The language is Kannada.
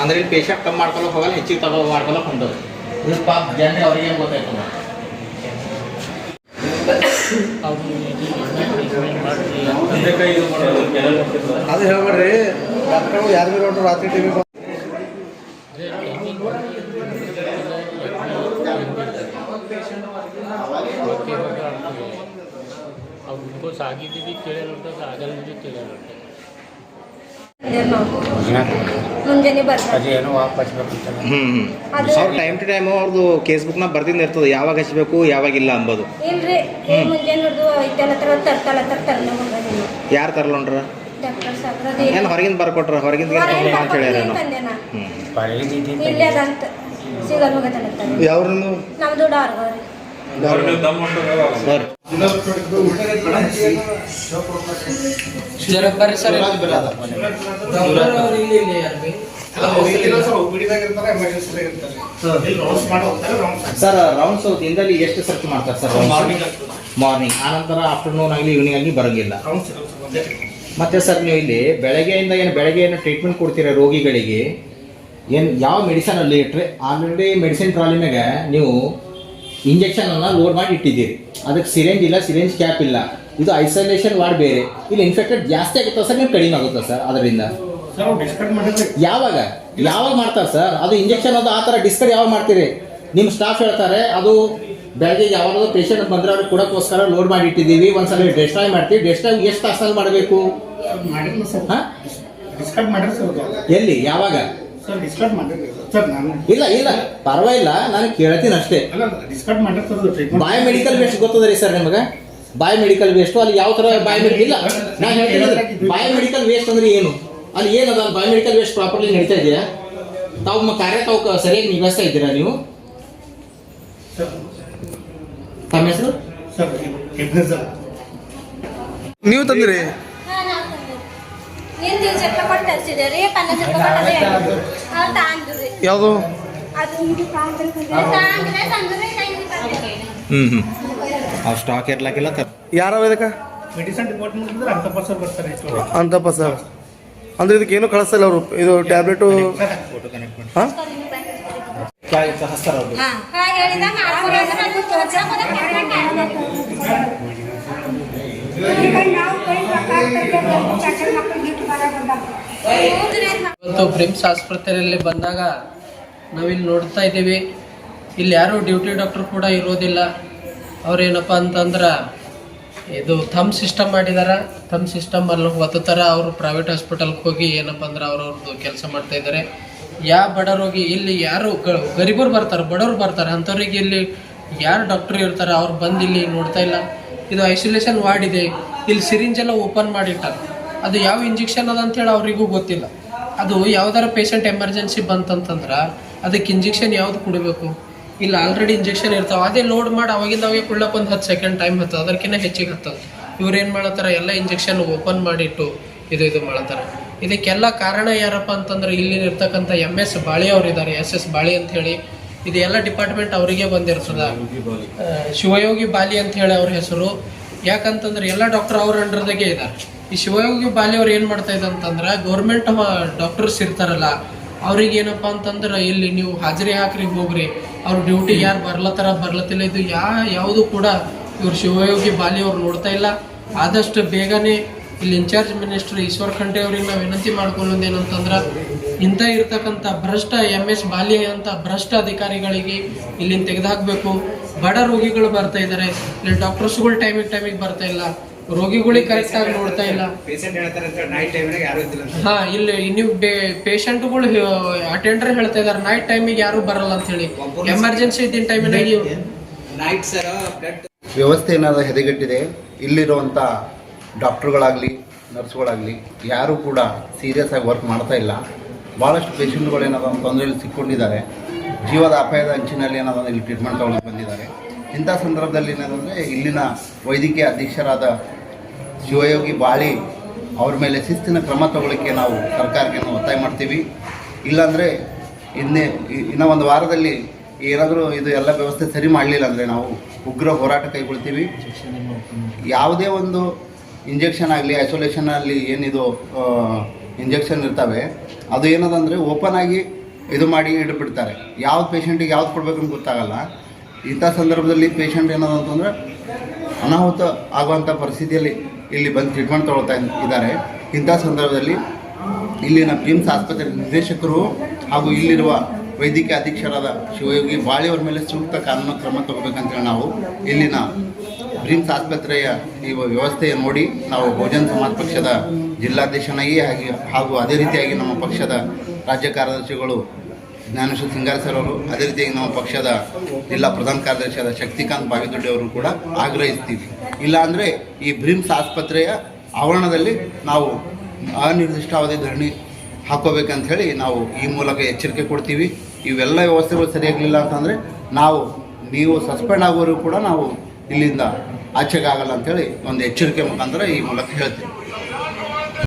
ಅಂದ್ರೆ ಇಲ್ಲಿ ಪೇಷಂಟ್ ಕಮ್ಮಿ ಮಾಡ್ಕೊಳಕ್ಕೆ ಹೋಗಲ್ಲ, ಹೆಚ್ಚಿಗೆ ಮಾಡ್ಕೊಳಕ್ಕೆ ಹೊಂದೋದು. ಇದು ಪಾಪ ಜನರೇ ಅವ್ರಿಗೆ ಏನು ಗೊತ್ತಾಯ್ತು ಅದು ಹೇಳ್ಬೇಡ್ರಿ. ಡಾಕ್ಟರ್ಗಳು ಯಾರು ಭೀ ನೋಡ್ರಿ ರಾತ್ರಿ ಟಿವಿ उनको सागिदी भी ಕೇಳಲ್ಲ ಆಗಲ್ಲ भी ಕೇಳಲ್ಲ ಮುಂಜಾನೆ ಬರ್ತಾರೆ. ಅದೇನೋ ವಾಪಸ್ ಅವ್ರು ಟೈಮ್ ಟು ಟೈಮು ಅವ್ರದ್ದು ಕೇಸ್ ಬುಕ್ನಾಗ ಬರ್ದಿಂದ ಇರ್ತದೆ, ಯಾವಾಗ ಹಚ್ಚಬೇಕು ಯಾವಾಗಿಲ್ಲ ಅಂಬೋದು. ಇಲ್ರಿ ಮುಂಜಾನೆ ನೋಡ್ದು ಐತೆಲ್ಲ ತರಲ್ಲ ಹೋಗೋದಿಲ್ಲ. ಯಾರು ತರಲೊಂಡ್ರ ಡಾಕ್ಟರ್ ಸಾಬ್ರ ಏನು ಹೊರಗಿಂದ ಬರ್ಕೊಟ್ರ? ಹೊರಗಿಂದ ಅಂತ ಹೇಳ್ಯಾರ. ಇಲ್ಲೇ ಅದಂತ ಸಿಗಲ್ ಹೋಗತ್ತಲ್ಲ. ಯಾವ್ರನ್ನು ನಮ್ದು ಡಾರ್ಗೋರಿ ಸರ್ ರೌಂಡ್ಸ್ ದಿನದಲ್ಲಿ ಎಷ್ಟು ಸರ್ಚ್ ಮಾಡ್ತಾರೆ ಸರ್? ಮಾರ್ನಿಂಗ್, ಆನಂತರ ಆಫ್ಟರ್ನೂನ್ ಆಗಲಿ ಈವ್ನಿಂಗ್ ಆಗಲಿ ಬರೋಂಗಿಲ್ಲ. ಮತ್ತೆ ಸರ್ ನೀವು ಇಲ್ಲಿ ಬೆಳಗ್ಗೆ ಏನು ಟ್ರೀಟ್ಮೆಂಟ್ ಕೊಡ್ತೀರಾ ರೋಗಿಗಳಿಗೆ? ಏನು ಯಾವ ಮೆಡಿಸನ್ ಅಲ್ಲಿ ಇಟ್ಟರೆ ಆಲ್ರೆಡಿ ಮೆಡಿಸಿನ್ ಟ್ರಾಲಿ ಮ್ಯಾಗ ನೀವು ಇಂಜೆಕ್ಷನ್ ಅನ್ನ ಲೋಡ್ ಮಾಡಿ ಇಟ್ಟಿದ್ದೀರಿ, ಅದಕ್ಕೆ ಸಿರೆಂಜ್ ಇಲ್ಲ, ಸಿರೆಂಜ್ ಕ್ಯಾಪ್ ಇಲ್ಲ, ಇದು ಐಸೋಲೇಷನ್ ವಾರ್ಡ್ ಬೇರೆ. ಇಲ್ಲಿ ಇನ್ಫೆಕ್ಟೆಡ್ ಜಾಸ್ತಿ ಆಗುತ್ತಾ ಸರ್, ನೀವು ಕಡಿಮೆ ಆಗುತ್ತಾ ಸರ್ ಅದರಿಂದ? ಯಾವಾಗ ಮಾಡ್ತಾರೆ ಸರ್ ಅದು ಇಂಜೆಕ್ಷನ್? ಅದು ಆ ಥರ ಡಿಸ್ಕರ್ ಯಾವಾಗ ಮಾಡ್ತೀರಿ? ನಿಮ್ಮ ಸ್ಟಾಫ್ ಹೇಳ್ತಾರೆ ಅದು ಬೆಳಗ್ಗೆ ಯಾವಾಗ ಪೇಷಂಟ್ ಬಂದರೆ ಅವ್ರಿಗೆ ಕೊಡೋಕ್ಕೋಸ್ಕರ ಲೋಡ್ ಮಾಡಿ ಇಟ್ಟಿದ್ದೀವಿ, ಒಂದ್ಸಲ ಡೆಸ್ಟ್ರಾಯ್ ಮಾಡ್ತೀವಿ. ಡೆಸ್ಟ್ರಾಯ್ ಎಷ್ಟು ತಾಸಲ್ಲಿ ಮಾಡಬೇಕು? ಎಲ್ಲಿ ಯಾವಾಗ? ಇಲ್ಲ ಇಲ್ಲ ಪರವಾಗಿಲ್ಲ, ನಾನು ಕೇಳ್ತೀನಿ ಅಷ್ಟೇ. ಬಾಯ್ ಮೆಡಿಕಲ್ ವೇಸ್ಟ್ ಗೊತ್ತದ ರೀ ಸರ್ ನಿಮಗೆ? ಬಾಯ್ ಮೆಡಿಕಲ್ ವೇಸ್ಟ್ ಅಲ್ಲಿ ಯಾವ ಥರ ಬಾಯ್ ಇಲ್ಲ ನಾನು ಹೇಳ್ತೀನಿ. ಬಾಯ್ ಮೆಡಿಕಲ್ ವೇಸ್ಟ್ ಅಂದ್ರೆ ಏನು? ಅಲ್ಲಿ ಏನದ ಬಾಯ್ ಮೆಡಿಕಲ್ ವೇಸ್ಟ್ ಪ್ರಾಪರ್ಲಿ ನಡೀತಾ ಇದೆಯಾ? ತಾವು ಕಾರ್ಯ ತಾವು ಸರಿಯಾಗಿ ನಿಭಾಯಿಸ್ತಾ ಇದ್ದೀರಾ ನೀವು? ತಮ್ಮ ಹೆಸರು? ನೀವು ತಂದ್ರಿ? ಯಾವುದು? ಸ್ಟಾಕ್ ಇರ್ಲಾಕಿಲ್ಲ. ಯಾರವ ಇದಕ್ಕೆ? ಮೆಡಿಸಿನ್ ಡಿಪಾರ್ಟ್ಮೆಂಟ್ ಬರ್ತಾರೆ ಅಂತಪ್ಪ ಸರ್. ಅಂದ್ರೆ ಇದಕ್ಕೇನು ಕಳಿಸ್ತಲ್ಲ ಅವರು, ಇದು ಟ್ಯಾಬ್ಲೆಟು. ಹಾಂ ಇವತ್ತು ಬ್ರಿಮ್ಸ್ ಆಸ್ಪತ್ರೆಯಲ್ಲಿ ಬಂದಾಗ ನಾವಿಲ್ಲಿ ನೋಡ್ತಾ ಇದ್ದೀವಿ, ಇಲ್ಲಿ ಯಾರು ಡ್ಯೂಟಿ ಡಾಕ್ಟರ್ ಕೂಡ ಇರೋದಿಲ್ಲ. ಅವ್ರೇನಪ್ಪ ಅಂತಂದ್ರೆ ಇದು ಥಮ್ ಸಿಸ್ಟಮ್ ಮಾಡಿದಾರ. ಥಮ್ ಸಿಸ್ಟಮ್ ಅಲ್ಲಿ ಒತ್ತುತ್ತಾರೆ. ಅವರು ಪ್ರೈವೇಟ್ ಹಾಸ್ಪಿಟಲ್ಗೆ ಹೋಗಿ ಏನಪ್ಪ ಅಂದ್ರೆ ಅವ್ರವ್ರದ್ದು ಕೆಲಸ ಮಾಡ್ತಾ ಇದ್ದಾರೆ. ಯಾವ ಬಡ ರೋಗಿ ಇಲ್ಲಿ ಯಾರು ಗರೀಬರು ಬರ್ತಾರೆ, ಬಡವರು ಬರ್ತಾರೆ, ಅಂಥವ್ರಿಗೆ ಇಲ್ಲಿ ಯಾರು ಡಾಕ್ಟರ್ ಇರ್ತಾರೆ ಅವ್ರು ಬಂದು ಇಲ್ಲಿ ನೋಡ್ತಾ ಇಲ್ಲ. ಇದು ಐಸೋಲೇಷನ್ ವಾರ್ಡ್ ಇದೆ, ಇಲ್ಲಿ ಸಿರಿಂಜ್ ಎಲ್ಲ ಓಪನ್ ಮಾಡಿಟ್ಟಾರೆ. ಅದು ಯಾವ ಇಂಜೆಕ್ಷನ್ ಅದ ಅಂತೇಳಿ ಅವರಿಗೂ ಗೊತ್ತಿಲ್ಲ. ಅದು ಯಾವ್ದಾರ ಪೇಷಂಟ್ ಎಮರ್ಜೆನ್ಸಿ ಬಂತಂತಂದ್ರೆ ಅದಕ್ಕೆ ಇಂಜೆಕ್ಷನ್ ಯಾವ್ದು ಕೊಡಬೇಕು? ಇಲ್ಲ ಆಲ್ರೆಡಿ ಇಂಜೆಕ್ಷನ್ ಇರ್ತಾವೆ, ಅದೇ ಲೋಡ್ ಮಾಡಿ ಅವಾಗಿಂದ ಅವಾಗ ಕೊಡ್ಲಕ್ಕೆ ಒಂದು 10 ಸೆಕೆಂಡ್ ಟೈಮ್ ಹತ್ತದ, ಅದಕ್ಕಿಂತ ಹೆಚ್ಚಿಗೆ ಹತ್ತದ. ಇವ್ರು ಏನು ಮಾಡತ್ತಾರೆ, ಎಲ್ಲ ಇಂಜೆಕ್ಷನ್ ಓಪನ್ ಮಾಡಿಟ್ಟು ಇದು ಮಾಡ್ತಾರೆ. ಇದಕ್ಕೆಲ್ಲ ಕಾರಣ ಯಾರಪ್ಪ ಅಂತಂದ್ರೆ ಇಲ್ಲಿ ಇರ್ತಕ್ಕಂಥ MS ಬಾಳಿ ಅವ್ರು ಇದ್ದಾರೆ, SS ಬಾಳಿ ಅಂತ ಹೇಳಿ. ಇದು ಎಲ್ಲ ಡಿಪಾರ್ಟ್ಮೆಂಟ್ ಅವರಿಗೆ ಬಂದಿರ್ತದ. ಶಿವಯೋಗಿ ಬಾಲಿ ಅಂತ ಹೇಳಿ ಅವ್ರ ಹೆಸರು. ಯಾಕಂತಂದ್ರೆ ಎಲ್ಲ ಡಾಕ್ಟರ್ ಅವ್ರ ಅಂಡರ್ದಾಗೆ ಇದ್ದಾರೆ. ಈ ಶಿವಯೋಗಿ ಬಾಲಿ ಅವ್ರು ಏನು ಮಾಡ್ತಾ ಇದ್ದಂತಂದ್ರೆ ಗೌರ್ಮೆಂಟ್ ಡಾಕ್ಟರ್ಸ್ ಇರ್ತಾರಲ್ಲ ಅವ್ರಿಗೆ ಏನಪ್ಪ ಅಂತಂದ್ರೆ ಇಲ್ಲಿ ನೀವು ಹಾಜರಿ ಹಾಕ್ರಿ ಹೋಗ್ರಿ, ಅವ್ರ ಡ್ಯೂಟಿ ಯಾರು ಬರ್ಲತ್ತಿಲ್ಲ. ಇದು ಯಾವುದು ಕೂಡ ಇವ್ರು ಶಿವಯೋಗಿ ಬಾಲಿ ಅವ್ರು ನೋಡ್ತಾ ಇಲ್ಲ. ಆದಷ್ಟು ಬೇಗನೆ ಇಲ್ಲಿ ಇನ್ಚಾರ್ಜ್ ಮಿನಿಸ್ಟರ್ ಈಶ್ವರ್ ಖಂಡ್ರೆ ಅವ್ರಿಗೆ ನಾವು ವಿನಂತಿ ಮಾಡ್ಕೊಳ್ಳೋದೇನಂತಂದ್ರೆ ಇಂಥ ಇರ್ತಕ್ಕಂಥ ಭ್ರಷ್ಟ MS ಬಾಲಿ ಅಂತ ಭ್ರಷ್ಟ ಅಧಿಕಾರಿಗಳಿಗೆ ಇಲ್ಲಿಂದ ತೆಗೆದುಹಾಕಬೇಕು. ಬಡ ರೋಗಿಗಳು ಬರ್ತಾ ಇದ್ದಾರೆ, ಇಲ್ಲಿ ಡಾಕ್ಟರ್ಸ್ಗಳು ಟೈಮಿಗೆ ಬರ್ತಾ ಇಲ್ಲ, ರೋಗಿಗಳಿಗೆ ಕರೆಕ್ಟ್ ಆಗಿ ನೋಡ್ತಾ ಇಲ್ಲ. ಹಾ ಇಲ್ಲಿ ನೀವು ಪೇಷಂಟ್ಗಳು ಅಟೆಂಡರ್ ಹೇಳ್ತಾ ಇದಾರೆ ನೈಟ್ ಟೈಮಿಗೆ ಯಾರು ಬರಲ್ಲ ಅಂತ ಹೇಳಿ. ಎಮರ್ಜೆನ್ಸಿ ಇದ್ದಿನ ಟೈಮಿನಾಗಿ ವ್ಯವಸ್ಥೆ ಏನಾದರೂ ಹೆದೆಗೆಟ್ಟಿದೆ. ಇಲ್ಲಿರುವಂಥ ಡಾಕ್ಟ್ರುಗಳಾಗಲಿ ನರ್ಸ್ಗಳಾಗಲಿ ಯಾರೂ ಕೂಡ ಸೀರಿಯಸ್ ಆಗಿ ವರ್ಕ್ ಮಾಡ್ತಾ ಇಲ್ಲ. ಭಾಳಷ್ಟು ಪೇಷಂಟ್ಗಳು ಏನಾದರೂ ತೊಂದರೆಯಲ್ಲಿ ಸಿಕ್ಕೊಂಡಿದ್ದಾರೆ, ಜೀವದ ಅಪಾಯದ ಅಂಚಿನಲ್ಲಿ ಏನಾದರೂ ಇಲ್ಲಿ ಟ್ರೀಟ್ಮೆಂಟ್ ತಗೊಳ್ಳೋಕೆ ಬಂದಿದ್ದಾರೆ. ಇಂಥ ಸಂದರ್ಭದಲ್ಲಿ ಏನಂದರೆ ಇಲ್ಲಿನ ವೈದ್ಯಕೀಯ ಅಧೀಕ್ಷರಾದ ಶಿವಯೋಗಿ ಬಾಳಿ ಅವ್ರ ಮೇಲೆ ಶಿಸ್ತಿನ ಕ್ರಮ ತಗೊಳ್ಳೋಕ್ಕೆ ನಾವು ಸರ್ಕಾರಕ್ಕೆ ಒತ್ತಾಯ ಮಾಡ್ತೀವಿ. ಇಲ್ಲಾಂದರೆ ಇನ್ನೂ ಒಂದು ವಾರದಲ್ಲಿ ಏನಾದರೂ ಇದು ಎಲ್ಲ ವ್ಯವಸ್ಥೆ ಸರಿ ಮಾಡಲಿಲ್ಲ ಅಂದರೆ ನಾವು ಉಗ್ರ ಹೋರಾಟ ಕೈಗೊಳ್ತೀವಿ. ಯಾವುದೇ ಒಂದು ಇಂಜೆಕ್ಷನ್ ಆಗಲಿ ಐಸೋಲೇಷನಲ್ಲಿ ಏನಿದು ಇಂಜೆಕ್ಷನ್ ಇರ್ತವೆ ಅದು ಏನದಂದರೆ ಓಪನ್ ಆಗಿ ಇದು ಮಾಡಿ ಇಟ್ಬಿಡ್ತಾರೆ. ಯಾವ ಪೇಷಂಟಿಗೆ ಯಾವ್ದು ಕೊಡಬೇಕಂತ ಗೊತ್ತಾಗಲ್ಲ. ಇಂಥ ಸಂದರ್ಭದಲ್ಲಿ ಪೇಷಂಟ್ ಏನದು ಅಂತಂದರೆ ಅನಾಹುತ ಆಗುವಂಥ ಪರಿಸ್ಥಿತಿಯಲ್ಲಿ ಇಲ್ಲಿ ಬಂದು ಟ್ರೀಟ್ಮೆಂಟ್ ತೊಗೊಳ್ತಾ ಇದ್ದಾರೆ. ಇಂಥ ಸಂದರ್ಭದಲ್ಲಿ ಇಲ್ಲಿನ ಪ್ರಿಮ್ಸ್ ಆಸ್ಪತ್ರೆ ನಿರ್ದೇಶಕರು ಹಾಗೂ ಇಲ್ಲಿರುವ ವೈದ್ಯಕೀಯ ಅಧೀಕ್ಷಕರಾದ ಶಿವಯೋಗಿ ಬಾಳಿಯವರ ಮೇಲೆ ಸೂಕ್ತ ಕಾನೂನು ಕ್ರಮ ತಗೋಬೇಕಂತೇಳಿ ನಾವು ಇಲ್ಲಿನ ಪ್ರಿಮ್ಸ್ ಆಸ್ಪತ್ರೆಯ ಈ ವ್ಯವಸ್ಥೆಯ ನೋಡಿ ನಾವು ಬಹುಜನ ಸಮಾಜ ಪಕ್ಷದ ಜಿಲ್ಲಾಧ್ಯಕ್ಷನಾಗಿ ಹಾಗೂ ಅದೇ ರೀತಿಯಾಗಿ ನಮ್ಮ ಪಕ್ಷದ ರಾಜ್ಯ ಕಾರ್ಯದರ್ಶಿಗಳು ಜ್ಞಾನೇಶ್ವರ ಸಿಂಗಾರ ಸರ್ ಅವರು, ಅದೇ ರೀತಿಯಾಗಿ ನಮ್ಮ ಪಕ್ಷದ ಜಿಲ್ಲಾ ಪ್ರಧಾನ ಕಾರ್ಯದರ್ಶಿಯಾದ ಶಕ್ತಿಕಾಂತ್ ಬಾವಿದೊಡ್ಡಿ ಅವರು ಕೂಡ ಆಗ್ರಹಿಸ್ತೀವಿ. ಇಲ್ಲಾಂದರೆ ಈ ಬ್ರಿಮ್ಸ್ ಆಸ್ಪತ್ರೆಯ ಆವರಣದಲ್ಲಿ ನಾವು ಅನಿರ್ದಿಷ್ಟಾವಧಿ ಧರಣಿ ಹಾಕೋಬೇಕಂತ ಹೇಳಿ ನಾವು ಈ ಮೂಲಕ ಎಚ್ಚರಿಕೆ ಕೊಡ್ತೀವಿ. ಇವೆಲ್ಲ ವ್ಯವಸ್ಥೆಗಳು ಸರಿಯಾಗಲಿಲ್ಲ ಅಂತಂದರೆ ನೀವು ಸಸ್ಪೆಂಡ್ ಆಗೋರು ಕೂಡ ನಾವು ಇಲ್ಲಿಂದ ಆಚೆಗೆ ಆಗಲ್ಲ ಅಂಥೇಳಿ ಒಂದು ಎಚ್ಚರಿಕೆ ಮುಖಾಂತರ ಈ ಮೂಲಕ ಹೇಳ್ತೀವಿ.